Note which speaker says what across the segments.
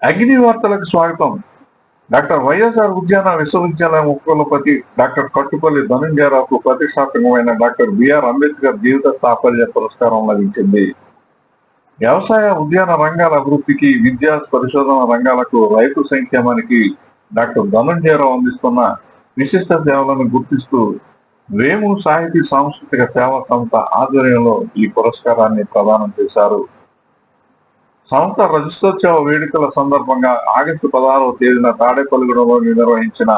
Speaker 1: అగ్ని వార్తలకు స్వాగతం. డాక్టర్ వైఎస్ఆర్ ఉద్యాన విశ్వవిద్యాలయం ఉపకులపతి డాక్టర్ కట్టుపల్లి ధనంజయరావుకు ప్రతిష్టాత్మకమైన డాక్టర్ బిఆర్ అంబేద్కర్ జీవిత సాఫల్య పురస్కారం లభించింది. వ్యవసాయ ఉద్యాన రంగాల అభివృద్ధికి, విద్యా పరిశోధన రంగాలకు, రైతు సంక్షేమానికి డాక్టర్ ధనంజయరావు అందిస్తున్న విశిష్ట సేవలను గుర్తిస్తూ వేము సాహితీ సాంస్కృతిక సేవా సంస్థ ఆధ్వర్యంలో ఈ పురస్కారాన్ని ప్రదానం చేశారు. సంస్థ రజతోత్సవ వేడుకల సందర్భంగా ఆగస్టు 16వ తేదీన తాడేపల్లిగూడెంలో నిర్వహించిన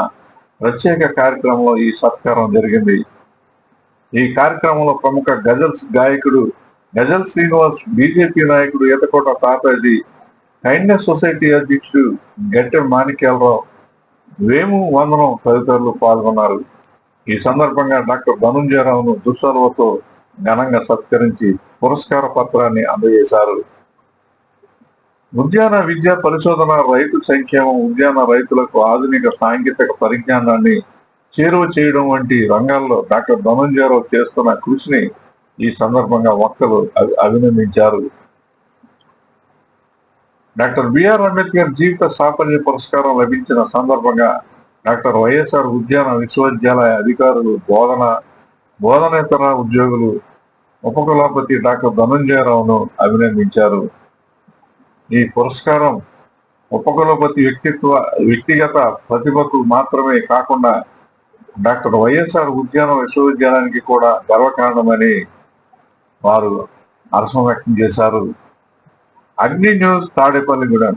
Speaker 1: ప్రత్యేక కార్యక్రమంలో ఈ సత్కారం జరిగింది. ఈ కార్యక్రమంలో ప్రముఖ గజల్స్ గాయకుడు గజల్ శ్రీనివాస్, బీజేపీ నాయకుడు ఈతకోట తాతాజీ, కైండ్నెస్ సొసైటీ అధ్యక్షుడు గట్టె మాణిక్యాలరావు, వేము వందనం తదితరులు పాల్గొన్నారు. ఈ సందర్భంగా డాక్టర్ ధనంజయరావును దుస్సర్వతో ఘనంగా సత్కరించి పురస్కార పత్రాన్ని అందజేశారు. ఉద్యాన విద్యా పరిశోధన, రైతు సంక్షేమం, ఉద్యాన రైతులకు ఆధునిక సాంకేతిక పరిజ్ఞానాన్ని చేరువ చేయడం వంటి రంగాల్లో డాక్టర్ ధనంజయరావు చేస్తున్న కృషిని ఈ సందర్భంగా వక్తలు అభినందించారు. డాక్టర్ బిఆర్ అంబేద్కర్ జీవిత సాఫల్య పురస్కారం లభించిన సందర్భంగా డాక్టర్ వైఎస్ఆర్ ఉద్యాన విశ్వవిద్యాలయ అధికారులు, బోధనేతర ఉద్యోగులు ఉపకులపతి డాక్టర్ ధనంజయరావును అభినందించారు. ఈ పురస్కారం ఉపకులపతి వ్యక్తిగత ప్రతిభకు మాత్రమే కాకుండా డాక్టర్ వైఎస్ఆర్ ఉద్యాన విశ్వవిద్యాలయానికి కూడా గర్వకారణమని వారు హర్షం వ్యక్తం చేశారు. అగ్ని న్యూస్, తాడేపల్లిగూడెం.